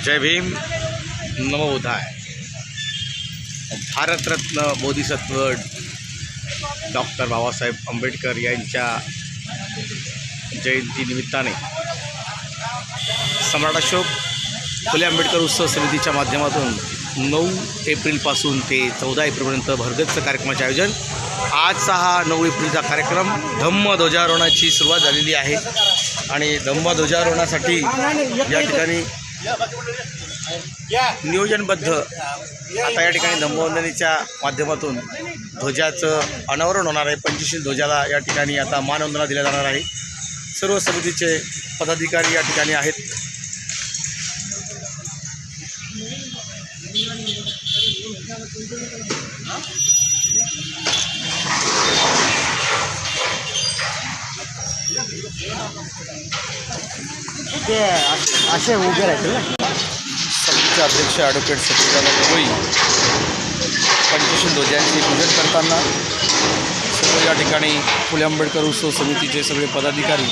जय भीम, नमो बुद्धाय। Bharat Ratna Bodhisattva doctor Babasaheb Ambedkar यांच्या जयंतीनिमित्ताने सम्राट अशोक फुले आंबेडकर उत्सव समितीच्या माध्यमातून 9 एप्रिलपासून ते 14 एप्रिलपर्यंत भरगच्च कार्यक्रमाचे आयोजन। आजचा हा 9 एप्रिलचा कार्यक्रम धम्म ध्वजारोहणाची सुरुवात झालेली आहे आणि धम्म ध्वजारोहणासाठी या ठिकाणी नियोजनबद्ध आता या ठिकाणी धम्मवंदनीच्या माध्यमातून ध्वजाचं अनावरण होणार आहे। 25 ध्वजाला या ठिकाणी आता मानवंदना दिल्या जाणार आहे। सर्व समितीचे पदाधिकारी या ठिकाणी आहेत। असे उभे राहतील ना। समितीचे अध्यक्ष ॲडव्होकेट सत्यदादा गवई 25 ध्वजांचे पूजन करताना सर्व या ठिकाणी फुले आंबेडकर उत्सव समितीचे सगळे पदाधिकारी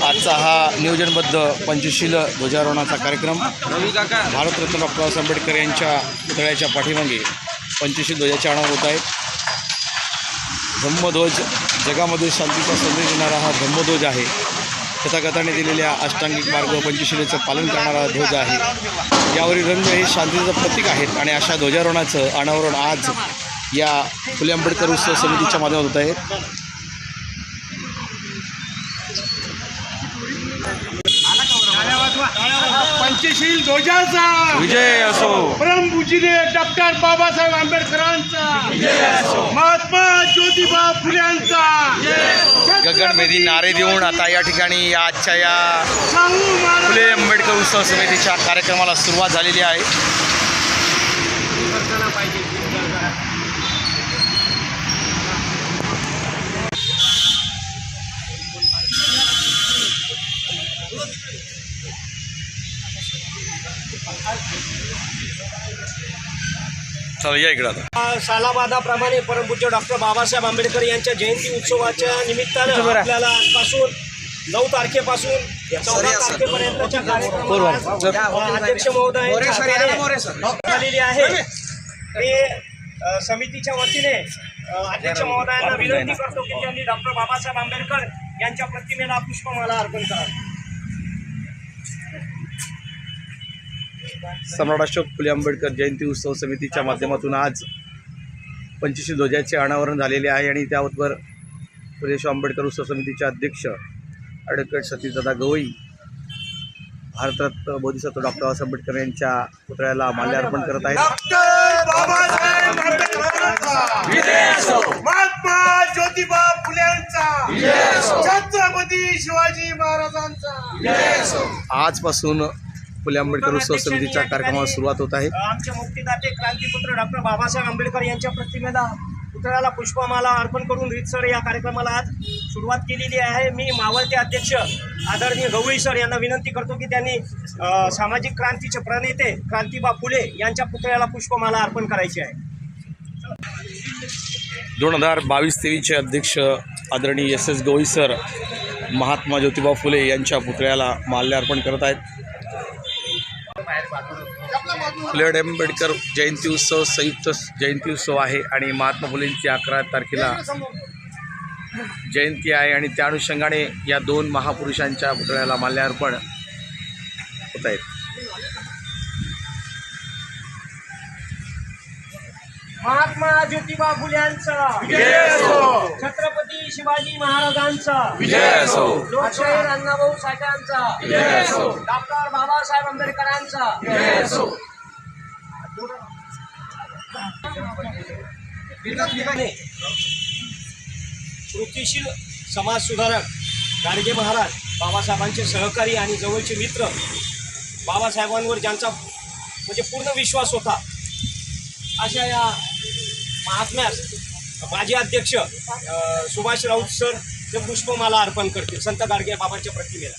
आजचा हा नियोजनबद्ध 25 ध्वजारोहणाचा कार्यक्रम भारतरत्न डॉक्टर बाबासाहेब आंबेडकर यांच्या पुतळ्याच्या पाठीमागे 25 ध्वजाचे अनावरण होत आहे। धम्मध्वज जगामध्ये शांतीचा संदेश देणारा हा धम्मध्वज आहे। तथागताने दिलेल्या अष्टांगिक मार्ग पंचशीलेचं पालन करणारा ध्वज आहे। यावरील रंग हे शांतीचं प्रतीक आहेत आणि अशा ध्वजारोहणाचं अनावरण आज या फुले आंबेडकर उत्सव समितीच्या माध्यमातून होत आहे। पंचशील ध्वजाचा विजय असो, परमपूज्य डॉक्टर बाबासाहेब आंबेडकरांचा विजय असो, महात्मा ज्योतिबा फुल्यांचा गगनभेदी नारे देऊन आता या ठिकाणी आजच्या या फुले आंबेडकर उत्सव समितीच्या कार्यक्रमाला सुरुवात झालेली आहे। चला या इकडे आता सालाबादाप्रमाणे परमपूज्य डॉक्टर बाबासाहेब आंबेडकर यांच्या जयंती उत्सवाच्या निमित्तानं आपल्याला आजपासून 9 तारखेपासून 14 तारखेपर्यंतच्या कार्यक्रमाला अध्यक्ष महोदयांच्या झालेली आहे। ते समितीच्या वतीने अध्यक्ष महोदयांना विनंती करतो की त्यांनी डॉक्टर बाबासाहेब आंबेडकर यांच्या प्रतिमेला पुष्पमाला अर्पण करावी। सम्राट अशोक फुले आंबेडकर जयंती उत्सव समितीच्या माध्यमातून आज 25 ध्वजाचे अनावरण झालेले आहे आणि त्याबरोबर फुले आंबेडकर उत्सव समितीचे अध्यक्ष ॲडव्होकेट सत्यदादा गवई भारतरत्न बोधिसत्व डॉक्टर बाबासाहेब आंबेडकर यांच्या पुतळ्याला माल्यार्पण करत आहेत। डॉक्टर बाबासाहेब आंबेडकरांचा विजय असो, महात्मा ज्योतिबा फुल्यांचा विजय असो, छत्रपती शिवाजी महाराजांचा विजय असो। आजपासून फुले आंबेडकर उत्सव समितीच्या कार्यक्रमाला सुरुवात होत आहे। आमचे मुक्तिदाते क्रांतीपुत्र डॉक्टर बाबासाहेब आंबेडकर यांच्या प्रतिमेला पुतळ्याला पुष्पमाला अर्पण करून रीतसर या कार्यक्रमाला आज सुरुवात केलेली आहे। मी मावळते अध्यक्ष आदरणीय गवई सर यांना विनंती करतो की त्यांनी सामाजिक क्रांतीचे प्रणेते क्रांतीबा फुले यांच्या पुतळ्याला पुष्पमाला अर्पण करायची आहे। 2022-23 अध्यक्ष आदरणीय SS गवई सर महात्मा ज्योतिबा फुले यांच्या पुतळ्याला माल्यार्पण करत आहेत। फुले आंबेडकर जयंती उत्सव संयुक्त जयंती उत्सव आहे आणि महात्मा फुलेंची 11 तारखेला जयंती आहे आणि त्या अनुषंगाने या 2 महापुरुषांच्या पुतळ्याला माल्यार्पण होत आहेत। महात्मा ज्योतिबा फुल्यांचा विजय असो, छत्रपती शिवाजी महाराजांचा विजय असो, लोकशाहीर अण्णाभाऊ साठ्यांचा विजय असो, डॉक्टर बाबासाहेब आंबेडकरांचा विजय असो। कृतिशील समाज सुधारक गाडगे महाराज बाबासाहेबांचे सहकारी आणि जवळचे मित्र, बाबासाहेबांवर ज्यांचा म्हणजे पूर्ण विश्वास होता, अशा या महात्म्यास माजी अध्यक्ष सुभाष राऊत सर ते पुष्पमाला अर्पण करतील संत गाडगे बाबांच्या प्रतिमेला।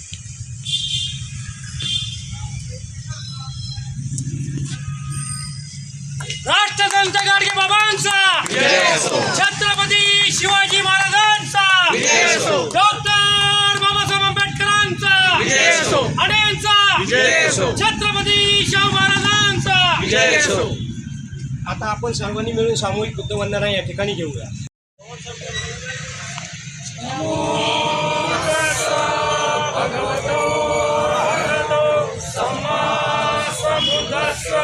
राष्ट्रसंत गाडगे बाबांचा छत्रपती शिवाजी महाराजांचा डॉक्टर बाबासाहेब आंबेडकरांचा अडेंचा छत्रपती आता आपण सर्वांनी मिळून सामूहिक बुद्धवंदना या ठिकाणी घेऊया. नमो तस्सा भगवतो अरहतो सम्मा सम्बुद्धस्सा.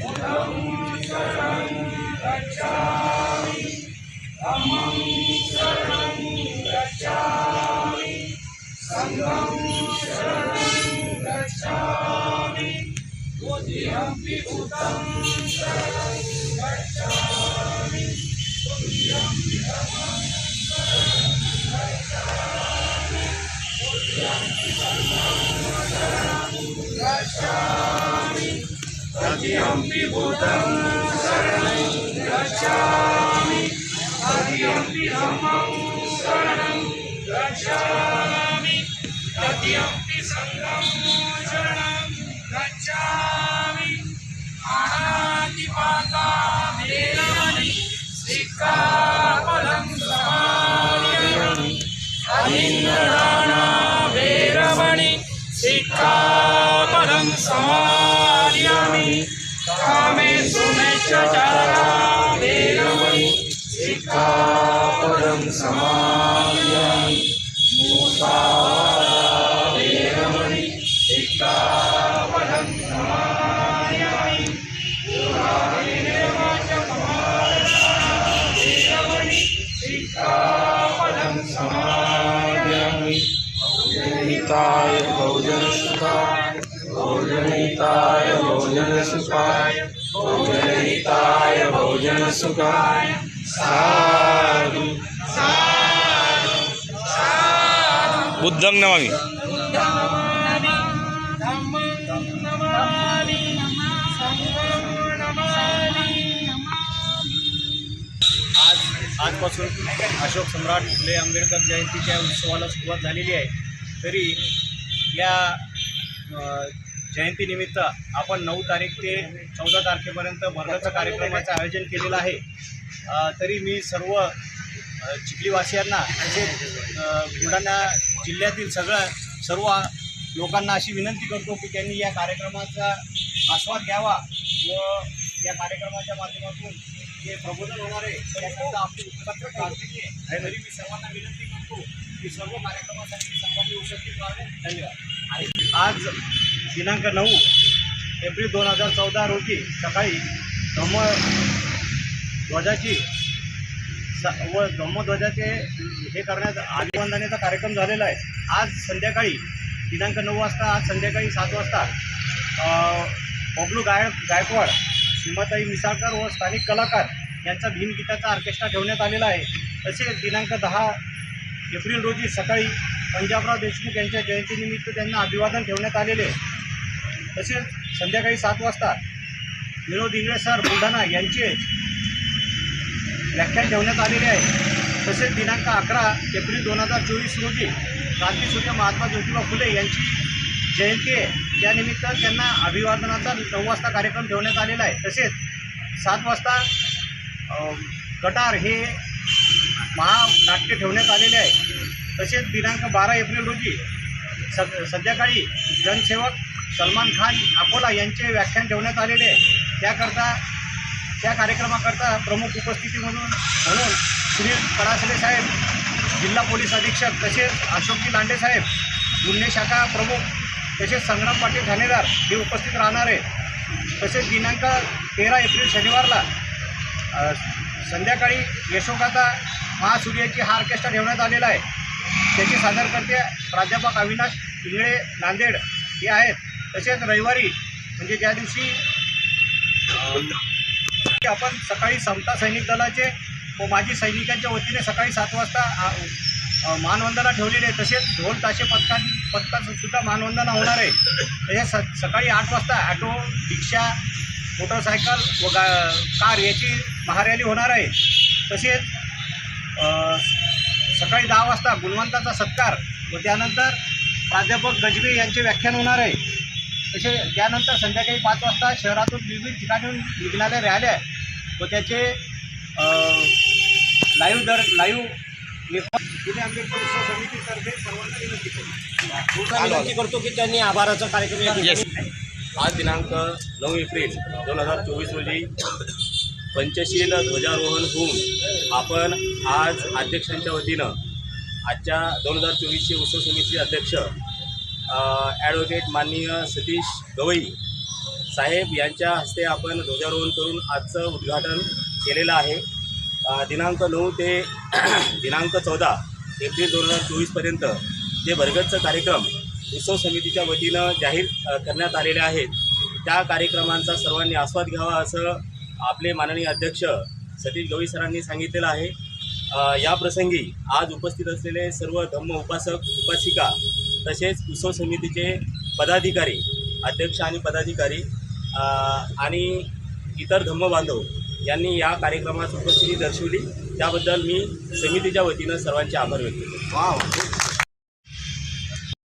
बुद्धं शरणं गच्छामि धम्मं शरणं गच्छामि संघं शरणं गच्छामि बुद्धिमपि भूतं शरणं गच्छामि बुद्धिमपि धम्मं तदीयम्पि भूतं शरणं गच्छामि तदीयम्पि धम्मं शरणं गच्छामि तदीयम्पि संघं शरणं गच्छामि. पाणातिपाता वेरमणि सिक्खापदं समादयामि. अनिन्द्राणा वेरमणि सिक्खापदं समादयामि. कामेषु मिच्छाचारा वेरमणि सिक्खापदं समादयामि. मुसावादा वेरमणि सिक्खापदं समादयामि. वेरमणि सिक्खापदं समादयामि. भोजनहिताय भोजनसुखाय भोजनहिताय भोजनसुखाय भोजनहिताय भोजनसुखाय. साधु साधु साधु. बुद्धं नमामि. धम्मं नमामि संघं नमामि. आजपासून अशोक सम्राट फुले आंबेडकर जयंतीच्या उत्सवाला सुरुवात झालेली आहे. तरी या जयंतीनिमित्त आपण 9 तारीख ते 14 तारखेपर्यंत वर्गाचं कार्यक्रमाचं आयोजन केलेलं आहे. तरी मी सर्व चिखलीवासियांना तसेच बुलढाणा जिल्ह्यातील सर्व लोकांना अशी विनंती करतो की त्यांनी या कार्यक्रमाचा आस्वाद घ्यावा व या कार्यक्रमाच्या माध्यमातून जे प्रबोधन होणार आहे त्याकरता आपली उपस्थित प्रार्थनीय आहे. तरी मी सर्वांना विनंती करतो की सर्व कार्यक्रमासाठी सर्वांनी उपस्थित राहावे. धन्यवाद. आणि आज दिनांक 9 एप्रिल 2014 रोजी सकाळी धम्मध्वजाचे हे करण्यात अभिवंदनेचा कार्यक्रम झालेला आहे. आज संध्याकाळी दिनांक 9 वाजता आज संध्याकाळी 7 वाजता बबलू गायकवाड, सीमाताई मिसाळकर व स्थानिक कलाकार यांचा भीमगीताचा ऑर्केस्ट्रा ठेवण्यात आलेला आहे. तसेच दिनांक 10 एप्रिल रोजी सकाळी पंजाबराव देशमुख यांच्या जयंतीनिमित्त त्यांना अभिवादन ठेवण्यात आलेले आहे. तसेच संध्याकाळी 7 वाजता विनोद इंगळे सर बुलढाणा यांचे व्याख्यान ठेवण्यात आलेले आहे. तसेच दिनांक 11 एप्रिल 2024 रोजी क्रांतीसूर्य महात्मा ज्योतिबा फुले यांची जयंती आहे. त्यानिमित्त त्यांना अभिवादनाचा 9 वाजता कार्यक्रम ठेवण्यात आलेला आहे. तसेच 7 वाजता गटार हे महानाट्य ठेवण्यात आलेले आहे. तसेच दिनांक 12 एप्रिल रोजी संध्याकाळी जनसेवक सलमान खान अकोला यांचे व्याख्यान ठेवण्यात आलेले आहे. त्या कार्यक्रमाकरता प्रमुख उपस्थिती म्हणून सुनील कडासले साहेब, जिल्हा पोलीस अधीक्षक, तसेच अशोकजी लांडे साहेब, गुन्हे शाखा प्रमुख, तसेच संग्राम पाटील ठाणेदार हे उपस्थित राहणार आहे. तसेच दिनांक 13 एप्रिल शनिवारला संध्याकाळी यशोगाथा महासूर्याची हा ऑर्केस्ट्रा ठेवण्यात आलेला आहे. त्याचे सादरकर्ते प्राध्यापक अविनाश इंगळे नांदेड हे आहेत. तसेच रविवारी म्हणजे ज्या दिवशी आपण सकाळी समता सैनिक दलाचे व माजी सैनिकांच्या वतीने सकाळी 7 वाजता मानवंदना ठेवलेली आहे. तसेच ढोल ताशे पथकाचं सुद्धा मानवंदना होणार आहे. तसेच सकाळी 8 वाजता ॲटो, रिक्षा, मोटरसायकल व कार याची महारॅली होणार आहे. तसेच सकाळी 10 वाजता गुणवंताचा सत्कार व त्यानंतर प्राध्यापक गजबे यांचे व्याख्यान होणार आहे. तसे त्यानंतर संध्याकाळी 5 वाजता शहरातून विविध ठिकाणून निघणाऱ्या रॅल्या व त्याचे लाईव्ह पुणे आंबेडकर उत्सव समितीतर्फे सर्वांना विनंती करतो. विनंती करतो की त्यांनी आभाराचा कार्यक्रम या ठिकाणी आज दिनांक 9 एप्रिल 2024 रोजी पंचशील ध्वजारोहण होऊन आपण आज अध्यक्षांच्या वतीनं आजच्या 2024चे उत्सव समितीचे अध्यक्ष ॲडव्होकेट माननीय सतीश गवई साहेब यांच्या हस्ते आपण ध्वजारोहण करून आजचं उद्घाटन केलेलं आहे. दिनांक 9 ते दिनांक 14 एप्रिल 2024पर्यंत जे भरगतचं कार्यक्रम उत्सव समितीच्या वतीनं जाहीर करण्यात आलेले आहेत त्या कार्यक्रमांचा सर्वांनी आस्वाद घ्यावा असं आपले माननीय अध्यक्ष सतीश गवई सरांनी सांगितलेलं आहे. या प्रसंगी आज उपस्थित असलेले सर्व धम्म उपासक उपासिका तसेच उत्सव समितीचे पदाधिकारी अध्यक्ष आणि पदाधिकारी आणि इतर धम्म बांधव यांनी या कार्यक्रमात उपस्थिती दर्शवली त्याबद्दल मी समितीच्या वतीनं सर्वांचे आभार व्यक्त करतो.